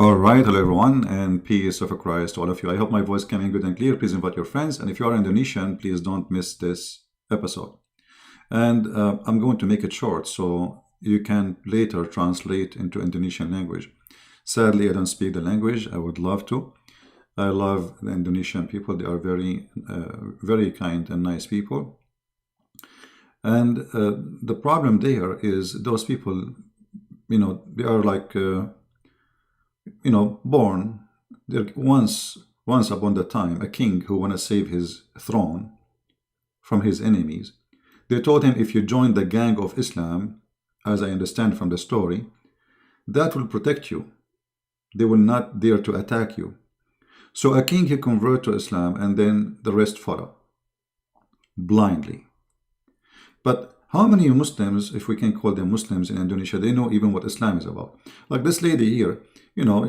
All right, hello everyone, and peace of Christ to all of you. I hope my voice came in good and clear. Please invite your friends, and if you are Indonesian, please don't miss this episode. And I'm going to make it short so you can later translate into Indonesian language. Sadly, I don't speak the language. I would love to. I love the Indonesian people. They are very kind and nice people. And the problem there is those people, they are like born. There once upon the time, a king who want to save his throne from his enemies. They told him, if you join the gang of Islam, as I understand from the story, that will protect you. They will not dare to attack you. So a king, he convert to Islam, and then the rest follow blindly. But how many Muslims, if we can call them Muslims in Indonesia, they know even what Islam is about? Like this lady here,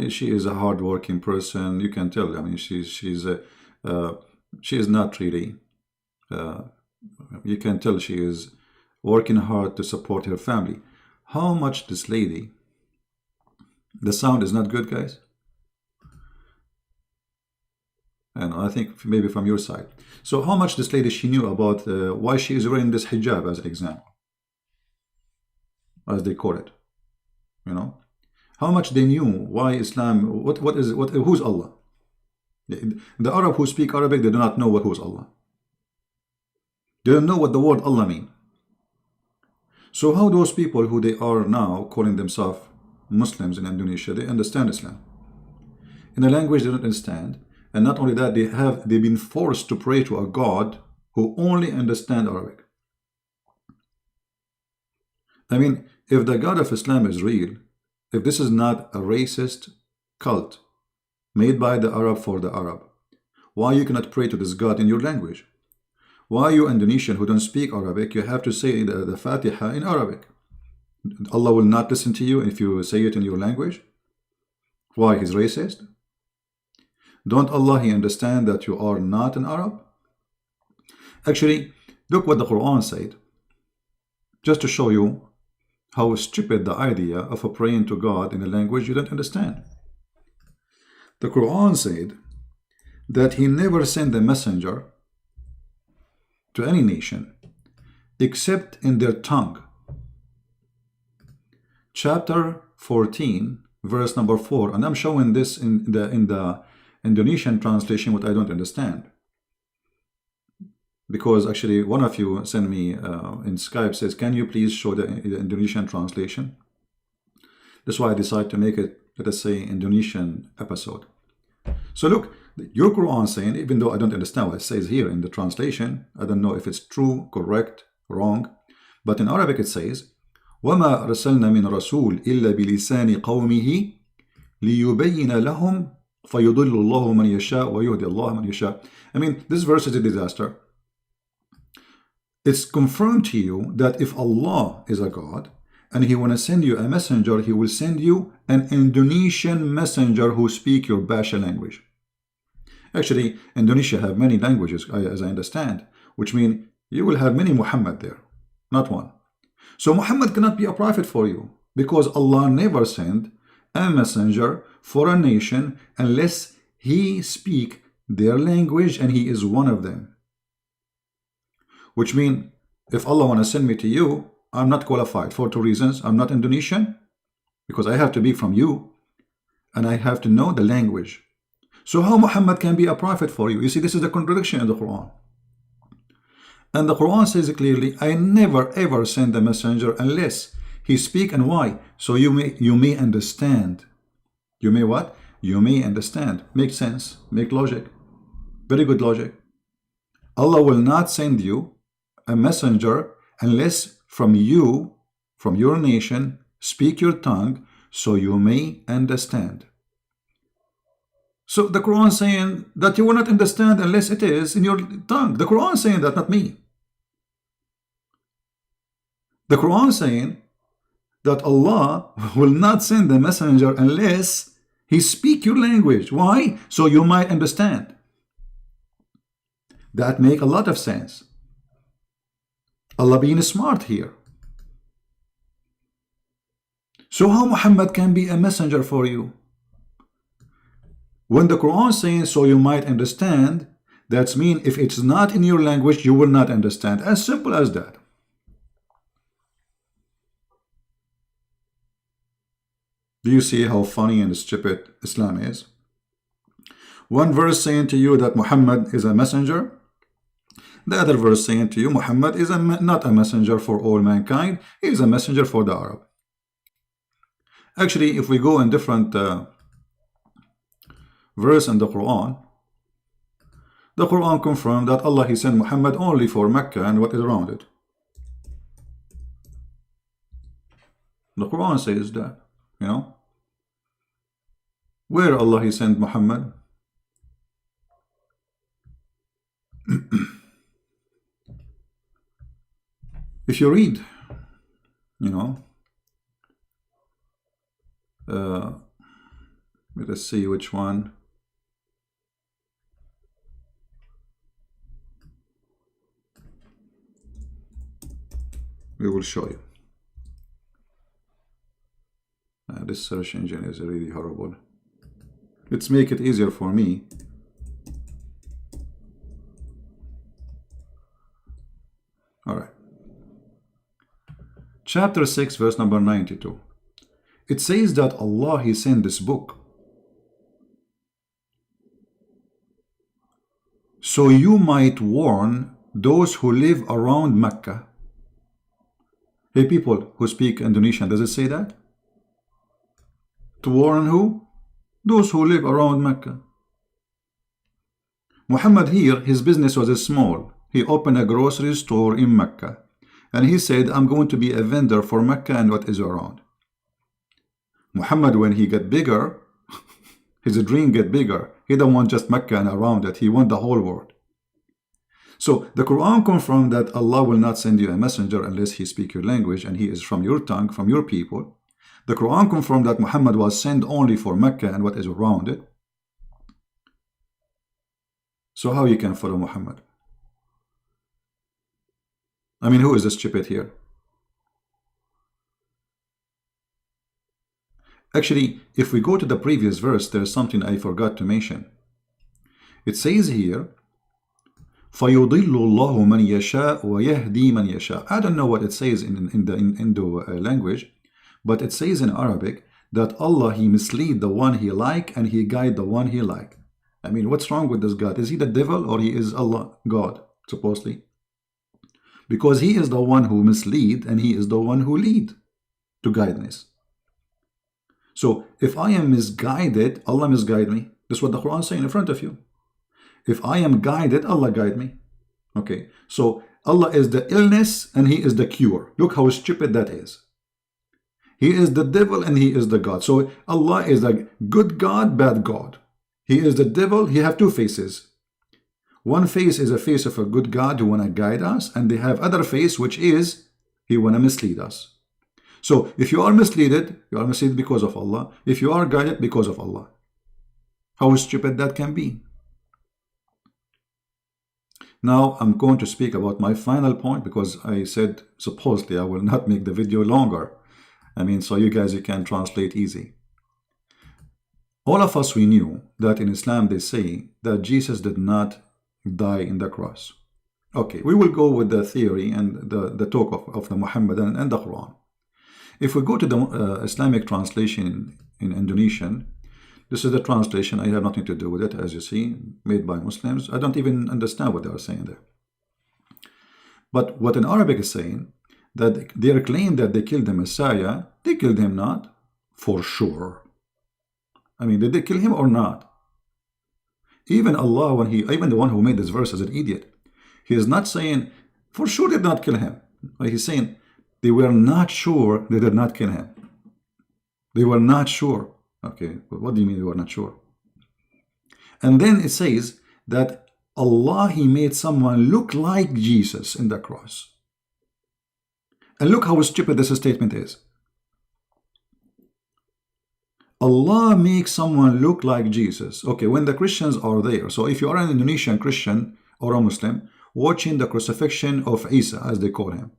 she is a hard-working person. You can tell. I mean, she is not really. You can tell she is working hard to support her family. How much this lady? The sound is not good, guys. And I think maybe from your side. So how much this lady, she knew about why she is wearing this hijab, as an example, as they call it. How much they knew why Islam, who's Allah? The Arab who speak Arabic, they do not know who's Allah. They don't know what the word Allah mean. So how those people who they are now calling themselves Muslims in Indonesia, they understand Islam. In a language they don't understand. And not only that, they've been forced to pray to a God who only understands Arabic. I mean, if the God of Islam is real, if this is not a racist cult made by the Arab for the Arab, why you cannot pray to this God in your language? Why you Indonesian who don't speak Arabic, you have to say the Fatiha in Arabic? Allah will not listen to you if you say it in your language? Why? He's racist? Don't Allah, He understand that you are not an Arab? Actually, look what the Quran said, just to show you how stupid the idea of praying to God in a language you don't understand. The Quran said that He never sent a messenger to any nation except in their tongue. Chapter 14, verse number 4, and I'm showing this in the Indonesian translation, what I don't understand, because actually one of you sent me in Skype, says, can you please show the Indonesian translation? That's why I decided to make it, let us say, Indonesian episode. So look, your Quran saying, even though I don't understand what it says here in the translation, I don't know if it's true, correct, wrong, but in Arabic it says, وَمَا أَرْسَلْنَا مِنْ رَسُولٍ إِلَّا بِلِسَانِ قَوْمِهِ لِيُبَيِّنَ لَهُمْ فَيُضِلُّ اللَّهُ مَنْ يَشَاءُ وَيُهْدِي اللَّهُ مَنْ يَشَاءُ. I mean, this verse is a disaster. It's confirmed to you that if Allah is a God and He want to send you a messenger, He will send you an Indonesian messenger who speak your Basha language. Actually, Indonesia have many languages, as I understand, which mean you will have many Muhammad there, not one. So Muhammad cannot be a prophet for you, because Allah never sent a messenger for a nation unless he speak their language and he is one of them. Which means, if Allah want to send me to you, I'm not qualified for two reasons. I'm not Indonesian, because I have to be from you, and I have to know the language. So how Muhammad can be a prophet for you? You see, this is the contradiction in the Quran. And the Quran says clearly, I never ever send a messenger unless he speak. And why? So you may understand. You may what? You may understand. Make sense. Make logic. Very good logic. Allah will not send you a messenger unless from you, from your nation, speak your tongue so you may understand. So the Quran saying that you will not understand unless it is in your tongue. The Quran saying that, not me. The Quran saying that Allah will not send the messenger unless he speak your language. Why? So you might understand. That make a lot of sense. Allah being smart here. So how Muhammad can be a messenger for you? When the Quran saying so you might understand, that's mean if it's not in your language, you will not understand. As simple as that. Do you see how funny and stupid Islam is? One verse saying to you that Muhammad is a messenger. The other verse saying to you Muhammad is not a messenger for all mankind. He is a messenger for the Arab. Actually, if we go in different verse in the Quran confirmed that Allah He sent Muhammad only for Mecca and what is around it. The Quran says that, you know, where Allah He sent Muhammad. If you read, you know, let us see which one. We will show you. This search engine is really horrible. Let's make it easier for me. All right. Chapter 6, verse number 92. It says that Allah He sent this book so you might warn those who live around Mecca. Hey, people who speak Indonesian, does it say that? To warn who? Those who live around Mecca. Muhammad here, his business was small. He opened a grocery store in Mecca. And he said, I'm going to be a vendor for Mecca and what is around. Muhammad, when he got bigger, his dream get bigger. He don't want just Mecca and around it. He want the whole world. So the Quran confirmed that Allah will not send you a messenger unless he speak your language and he is from your tongue, from your people. The Quran confirmed that Muhammad was sent only for Mecca and what is around it. So how you can follow Muhammad? I mean, who is the stupid here? Actually, if we go to the previous verse, there's something I forgot to mention. It says here, فَيُضِلُّ اللَّهُ مَنْ يَشَاءُ وَيَهْدِي مَنْ يَشَاءُ. I don't know what it says in the Indo language, but it says in Arabic that Allah, He mislead the one He like and He guide the one He like. I mean, what's wrong with this God? Is He the devil or He is Allah, God, supposedly? Because He is the one who mislead and He is the one who lead to guidance. So if I am misguided, Allah misguide me. This is what the Quran is saying in front of you. If I am guided, Allah guide me. Okay, so Allah is the illness and He is the cure. Look how stupid that is. He is the devil and He is the God. So Allah is the good God, bad God. He is the devil. He have two faces. One face is a face of a good God who want to guide us, and they have other face which is He want to mislead us. So if you are misled, you are misled because of Allah. If you are guided, because of Allah. How stupid that can be. Now I'm going to speak about my final point, because I said supposedly I will not make the video longer. I mean, so you guys, you can translate easy. All of us, we knew that in Islam they say that Jesus did not die in the cross. Okay, we will go with the theory and the talk of the Muhammadan and the Quran. If we go to the Islamic translation in Indonesian, this is the translation. I have nothing to do with it, as you see, made by Muslims. I don't even understand what they are saying there. But what in Arabic is saying, that they claim that they killed the Messiah, they killed him not, for sure. I mean, did they kill him or not? Even Allah, even the one who made this verse is an idiot. He is not saying, for sure they did not kill him. He's saying, they were not sure they did not kill him. They were not sure. Okay, but what do you mean they were not sure? And then it says that Allah, He made someone look like Jesus in the cross. And look how stupid this statement is. Allah makes someone look like Jesus. Okay, when the Christians are there, so if you are an Indonesian Christian or a Muslim watching the crucifixion of Isa, as they call him,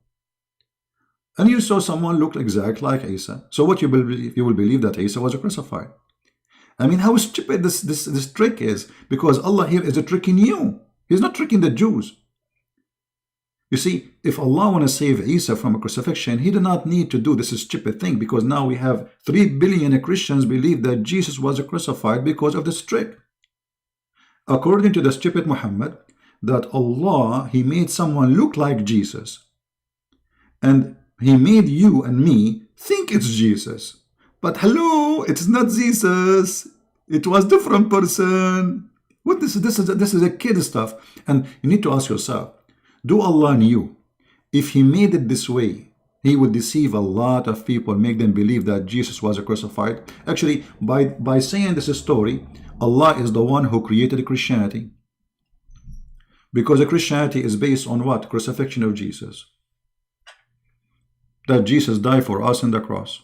and you saw someone look exactly like Isa, so what you will believe that Isa was crucified. I mean, how stupid this trick is, because Allah here is tricking you. He's not tricking the Jews. You see, if Allah want to save Isa from a crucifixion, he did not need to do this stupid thing, because now we have 3 billion Christians believe that Jesus was crucified because of this trick. According to the stupid Muhammad, that Allah, he made someone look like Jesus, and he made you and me think it's Jesus. But hello, it's not Jesus. It was different person. What this is a kid stuff. And you need to ask yourself, do Allah knew if he made it this way, he would deceive a lot of people, make them believe that Jesus was crucified? Actually, by saying this story, Allah is the one who created Christianity. Because Christianity is based on what? Crucifixion of Jesus. That Jesus died for us on the cross.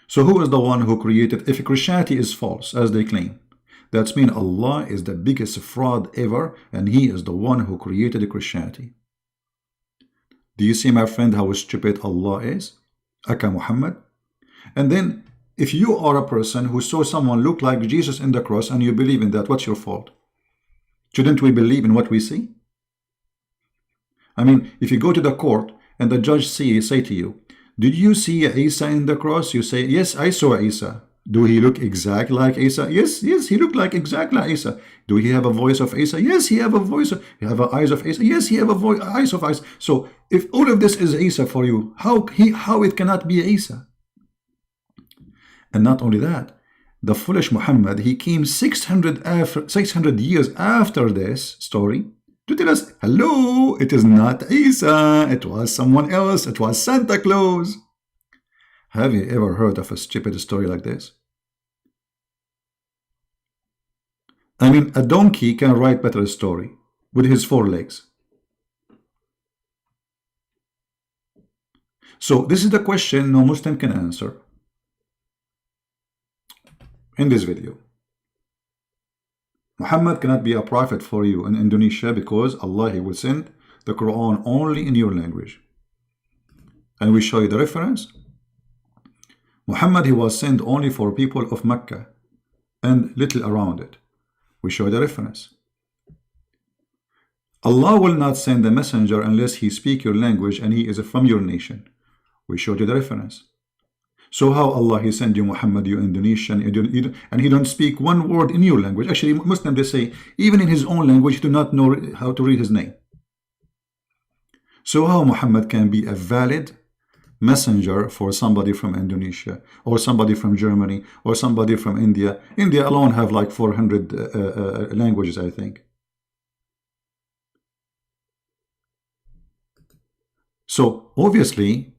So who is the one who created? If Christianity is false, as they claim, that means Allah is the biggest fraud ever, and he is the one who created Christianity. Do you see, my friend, how stupid Allah is? Aka Muhammad. And then, if you are a person who saw someone look like Jesus in the cross and you believe in that, what's your fault? Shouldn't we believe in what we see? I mean, if you go to the court and the judge say to you, did you see Isa in the cross? You say, yes, I saw Isa. Do he look exactly like Isa? Yes, he looked like exactly like Isa. Do he have a voice of Isa? Yes, he have a voice. He have eyes of Isa? Yes, he have a voice, eyes of Isa. So if all of this is Isa for you, how it cannot be Isa? And not only that, the foolish Muhammad, he came 600 years after this story to tell us, hello, it is not Isa, it was someone else, it was Santa Claus. Have you ever heard of a stupid story like this? I mean, a donkey can write better story with his 4 legs. So this is the question no Muslim can answer in this video. Muhammad cannot be a prophet for you in Indonesia because Allah, he will send the Quran only in your language. And we show you the reference. Muhammad, he was sent only for people of Mecca and little around it. We show the reference. Allah will not send a messenger unless he speak your language and he is from your nation. We showed you the reference. So how Allah, he send you Muhammad, you Indonesian, and he don't speak one word in your language. Actually, Muslim, they say, even in his own language, he do not know how to read his name. So how Muhammad can be a valid messenger for somebody from Indonesia, or somebody from Germany, or somebody from India? India alone have like 400 languages, I think. So obviously,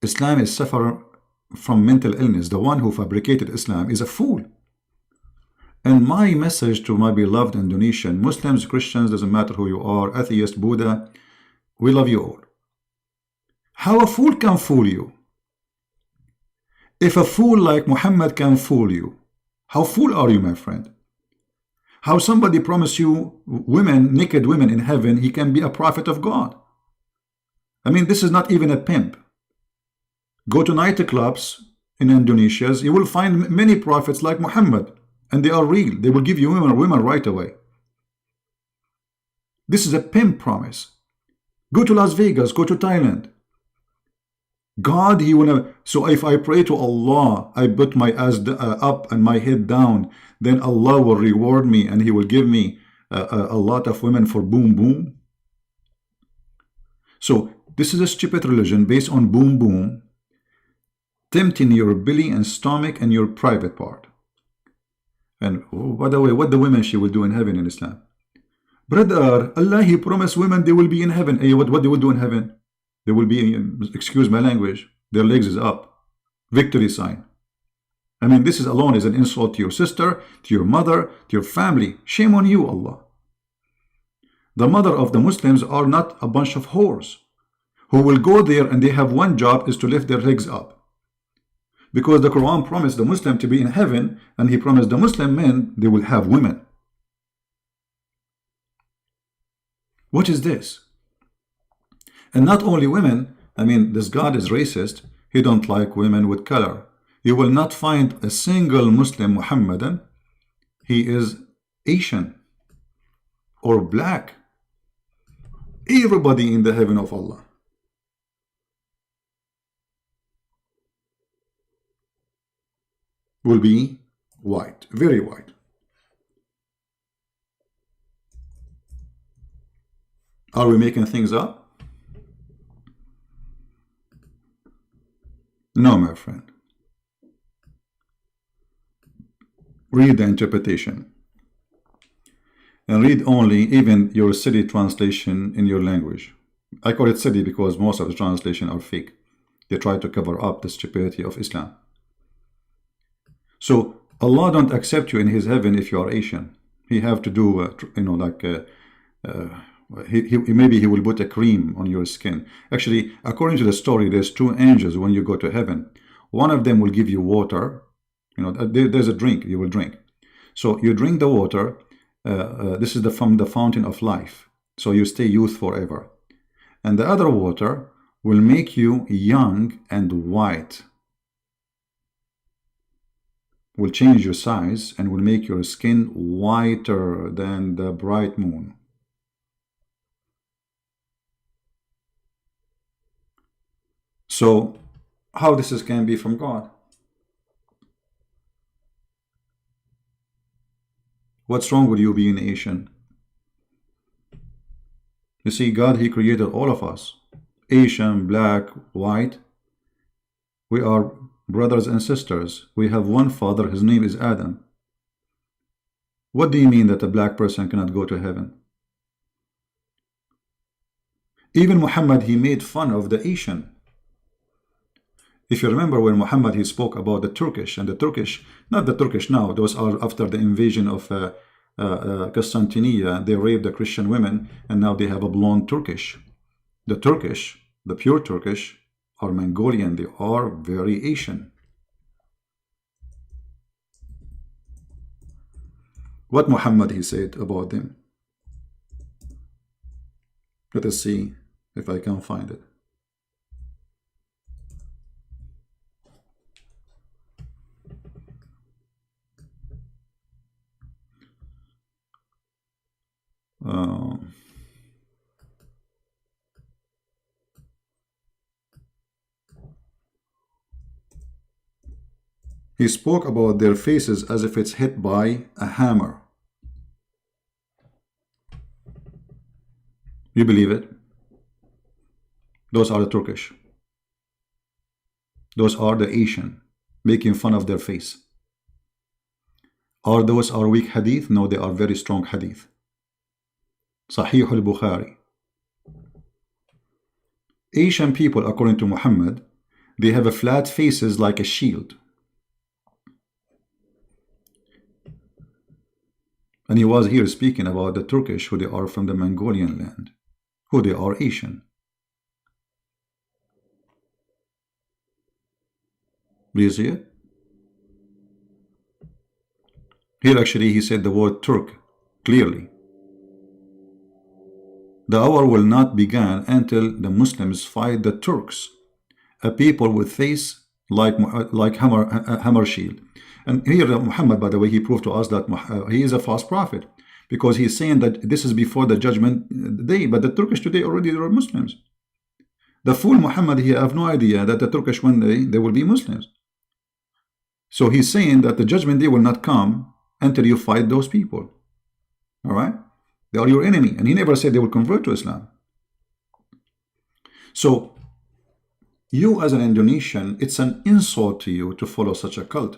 Islam is suffering from mental illness. The one who fabricated Islam is a fool. And my message to my beloved Indonesian, Muslims, Christians, doesn't matter who you are, atheist, Buddha, we love you all. How a fool can fool you? If a fool like Muhammad can fool you, how fool are you, my friend? How somebody promised you women, naked women in heaven, he can be a prophet of God? I mean, this is not even a pimp. Go to nightclubs in Indonesia, you will find many prophets like Muhammad, and they are real. They will give you women right away. This is a pimp promise. Go to Las Vegas, go to Thailand. God, he wanna. So if I pray to Allah, I put my ass up and my head down, then Allah will reward me and he will give me a lot of women for boom boom. So this is a stupid religion based on boom boom, tempting your belly and stomach and your private part. And oh, by the way, what the women she will do in heaven in Islam? Brother, Allah, he promised women they will be in heaven. Hey, what they will do in heaven? They will be, excuse my language, their legs is up. Victory sign. I mean, this is alone is an insult to your sister, to your mother, to your family. Shame on you, Allah. The mother of the Muslims are not a bunch of whores who will go there and they have one job is to lift their legs up. Because the Quran promised the Muslim to be in heaven, and he promised the Muslim men they will have women. What is this? And not only women, I mean, this God is racist. He don't like women with color. You will not find a single Muslim Muhammadan, he is Asian or black. Everybody in the heaven of Allah. Will be white, very white. Are we making things up? No, my friend. Read the interpretation. And read only even your city translation in your language. I call it city because most of the translation are fake. They try to cover up the stupidity of Islam. So Allah don't accept you in His heaven if you are Asian. He have to do, maybe He will put a cream on your skin. Actually, according to the story, there's two angels when you go to heaven. One of them will give you water. There's a drink you will drink. So you drink the water. This is from the fountain of life. So you stay youth forever. And the other water will make you young and white. Will change your size and will make your skin whiter than the bright moon. So how this can be from God? What's wrong with you being Asian? You see, God, He created all of us. Asian, black, white. We are brothers and sisters. We have one father. His name is Adam. What do you mean that a black person cannot go to heaven? Even Muhammad, he made fun of the Asian. If you remember when Muhammad, he spoke about the Turkish, and the Turkish, not the Turkish now, those are after the invasion of Constantinople, they raped the Christian women, and now they have a blonde Turkish. The Turkish, the pure Turkish, are Mongolian, they are very Asian. What Muhammad, he said about them? Let us see if I can find it. He spoke about their faces as if it's hit by a hammer. You believe it? Those are the Turkish. Those are the Asian, making fun of their face. Are those weak hadith? No, they are very strong hadith. Sahih al-Bukhari. Asian people, according to Muhammad, they have a flat faces like a shield. And he was here speaking about the Turkish, who they are from the Mongolian land, who they are Asian. Do you see it? Here actually he said the word Turk clearly. The hour will not begin until the Muslims fight the Turks, a people with face like hammer shield. And here Muhammad, by the way, he proved to us that he is a false prophet, because he's saying that this is before the judgment day, but the Turkish today already are Muslims. The fool Muhammad, he have no idea that the Turkish one day they will be Muslims. So he's saying that the judgment day will not come until you fight those people. All right? They are your enemy. And he never said they will convert to Islam. So you as an Indonesian, it's an insult to you to follow such a cult.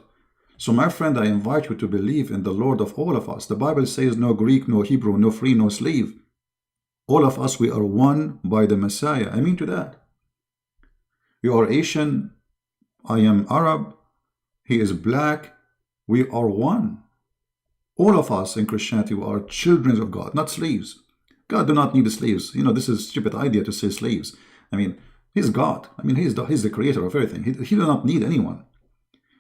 So my friend, I invite you to believe in the Lord of all of us. The Bible says no Greek, no Hebrew, no free, no slave. All of us, we are one by the Messiah. I mean to that. You are Asian, I am Arab, he is black, we are one. All of us in Christianity are children of God, not slaves. God do not need slaves. You know, this is a stupid idea to say slaves. I mean, he's God. I mean, he's the creator of everything. He do not need anyone.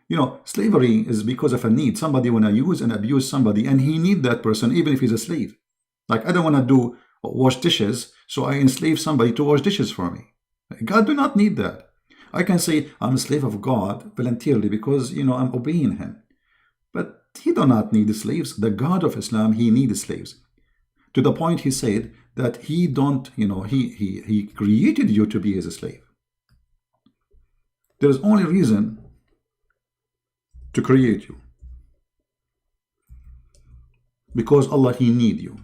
You know, slavery is because of a need. Somebody want to use and abuse somebody, and he need that person even if he's a slave. Like, I don't want to wash dishes, so I enslave somebody to wash dishes for me. God do not need that. I can say I'm a slave of God voluntarily because, you know, I'm obeying him. But he do not need slaves. The God of Islam, he needs slaves. To the point he said that he don't, you know, he created you to be his slave. There is only reason to create you. Because Allah, he need you.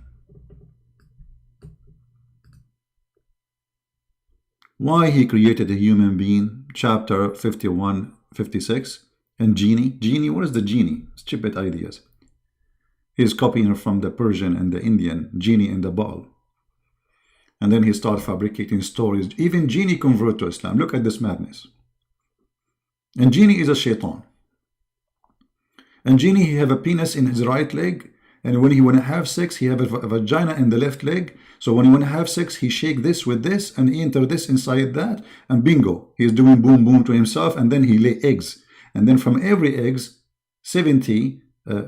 Why he created a human being, chapter 51, 56, and genie, what is the genie? Stupid ideas. He's copying from the Persian and the Indian, genie in the bottle. And then he started fabricating stories. Even genie convert to Islam. Look at this madness. And genie is a shaitan. And genie, he have a penis in his right leg, and when he want to have sex, he have a vagina in the left leg. So when he want to have sex, he shake this with this and he enter this inside that, and bingo, he's doing boom boom to himself, and then he lay eggs. And then from every eggs, 70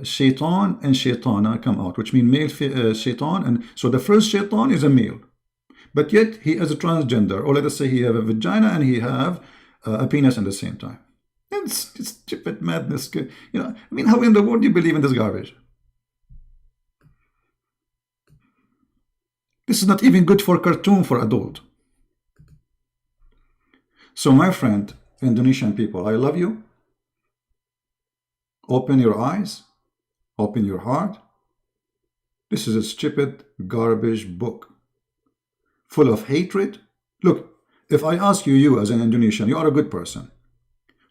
shaitan and shaitana come out, which mean male shaitan. And so the first shaitan is a male, but yet he is a transgender, or let us say he have a vagina and he have a penis at the same time. It's stupid madness. You know, I mean, how in the world do you believe in this garbage? This is not even good for cartoon for adult. So my friend, Indonesian people, I love you. Open your eyes. Open your heart. This is a stupid garbage book full of hatred. Look, if I ask you, you as an Indonesian, you are a good person.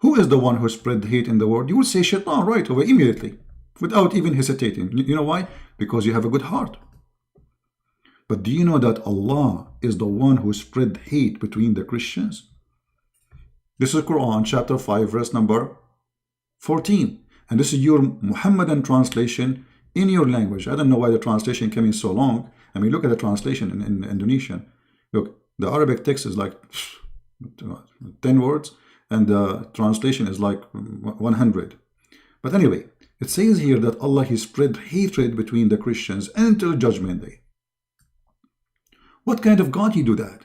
Who is the one who spread hate in the world? You will say shaitan right away immediately without even hesitating. You know why? Because you have a good heart. But do you know that Allah is the one who spread hate between the Christians? This is Quran chapter 5 verse number 14. And this is your Muhammadan translation in your language. I don't know why the translation came in so long. I mean, look at the translation in Indonesian. Look, the Arabic text is like 10 words. And the translation is like 100. But anyway, it says here that Allah, he spread hatred between the Christians until judgment day. What kind of God he do that?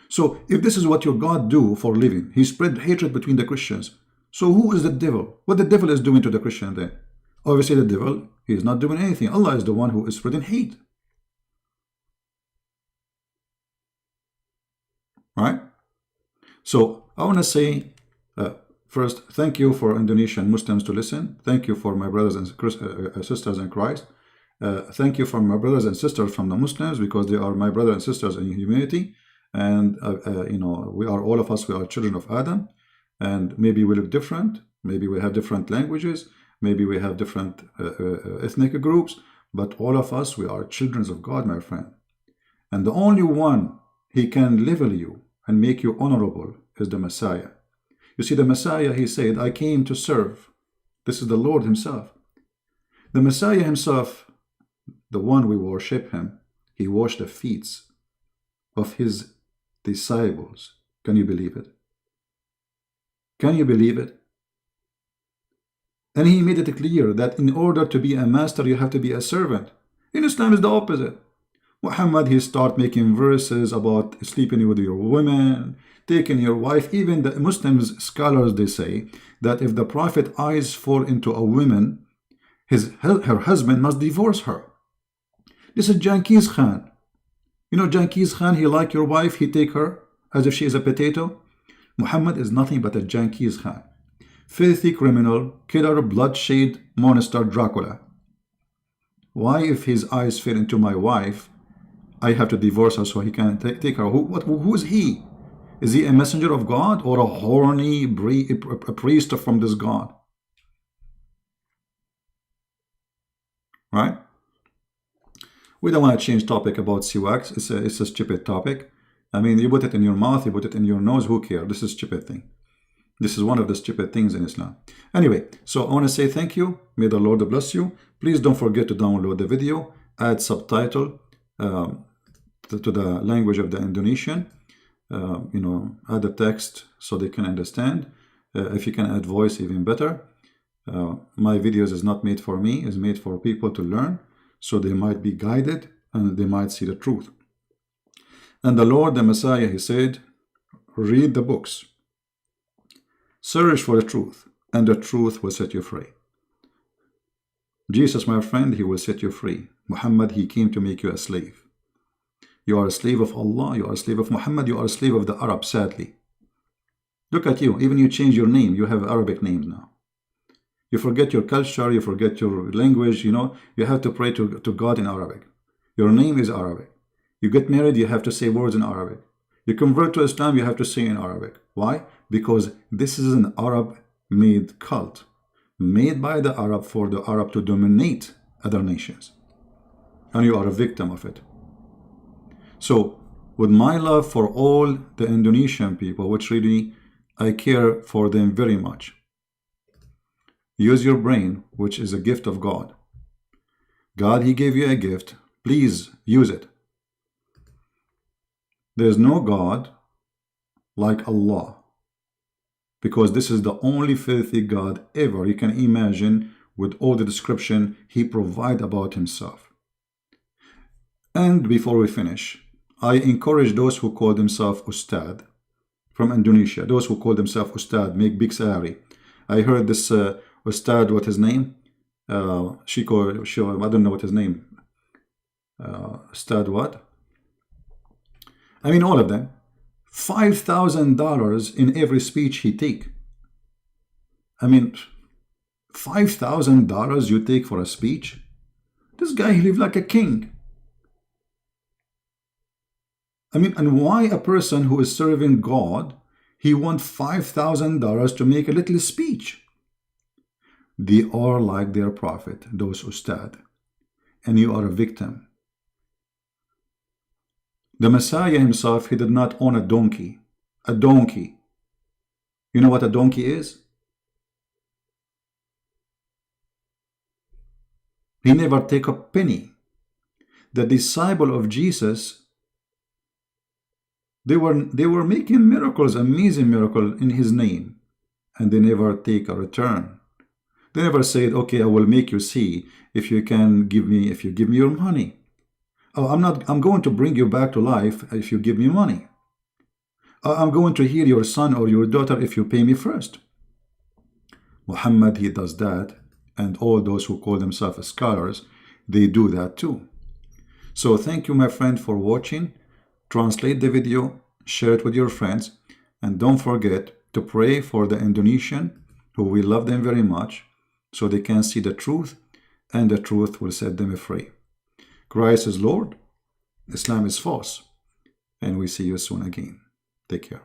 So if this is what your God do for a living, he spread hatred between the Christians. So who is the devil? What the devil is doing to the Christian then? Obviously the devil, he is not doing anything. Allah is the one who is spreading hate. Right? So I want to say first, thank you for Indonesian Muslims to listen. Thank you for my brothers and sisters in Christ. Thank you for my brothers and sisters from the Muslims, because they are my brothers and sisters in humanity. And you know, we are all of us, we are children of Adam. And maybe we look different. Maybe we have different languages. Maybe we have different ethnic groups. But all of us, we are children of God, my friend. And the only one he can level you and make you honorable is the Messiah. You see, the Messiah, he said, I came to serve. This is the Lord himself. The Messiah himself, the one we worship him, he washed the feet of his disciples. Can you believe it? Can you believe it? And he made it clear that in order to be a master, you have to be a servant. In Islam, is the opposite. Muhammad, he start making verses about sleeping with your women, taking your wife. Even the Muslims, scholars, they say that if the Prophet eyes fall into a woman, her husband must divorce her. This is Genghis Khan. You know Genghis Khan, he like your wife, he take her as if she is a potato. Muhammad is nothing but a Genghis Khan. Filthy criminal, killer, bloodshed, monster, Dracula. Why, if his eyes fell into my wife, I have to divorce her so he can take her? Who is he? Is he a messenger of God or a horny a priest from this God? Right? We don't want to change topic about siwak. It's a stupid topic. I mean, you put it in your mouth, you put it in your nose, who cares? This is a stupid thing. This is one of the stupid things in Islam. Anyway, so I want to say thank you. May the Lord bless you. Please don't forget to download the video, add subtitle to the language of the Indonesian. You know, add the text so they can understand. If you can add voice, even better. My videos is not made for me, it's made for people to learn, so they might be guided and they might see the truth. And the Lord, the Messiah, he said, read the books. Search for the truth, and the truth will set you free. Jesus, my friend, he will set you free. Muhammad, he came to make you a slave. You are a slave of Allah, you are a slave of Muhammad, you are a slave of the Arab, sadly. Look at you, even you change your name, you have Arabic names now. You forget your culture, you forget your language, you know, you have to pray to God in Arabic. Your name is Arabic. You get married, you have to say words in Arabic. You convert to Islam, you have to say in Arabic. Why? Because this is an Arab-made cult, made by the Arab for the Arab to dominate other nations. And you are a victim of it. So, with my love for all the Indonesian people, which really I care for them very much, use your brain, which is a gift of God. God, he gave you a gift. Please use it. There is no God like Allah, because this is the only filthy God ever you can imagine, with all the description he provides about himself. And before we finish, I encourage those who call themselves Ustad from Indonesia, those who call themselves Ustad, make big salary. I heard this Ustad, what his name? I don't know what his name. Ustad what? I mean, all of them. $5,000 in every speech he take. I mean, $5,000 you take for a speech? This guy, he lives like a king. I mean, and why a person who is serving God, he wants $5,000 to make a little speech? They are like their prophet, those Ustad, and you are a victim. The Messiah himself, he did not own a donkey. A donkey. You know what a donkey is? He never take a penny. The disciple of Jesus, they were making miracles, amazing miracle in his name, and they never take a return. They never said, okay, I will make you see if you give me your money. Oh, I'm going to bring you back to life if you give me money. I'm going to heal your son or your daughter if you pay me first. Muhammad, he does that, and all those who call themselves scholars, they do that too. So thank you, my friend, for watching. Translate the video, share it with your friends, and don't forget to pray for the Indonesian, who we love them very much, so they can see the truth, and the truth will set them free. Christ is Lord, Islam is false, and we see you soon again. Take care.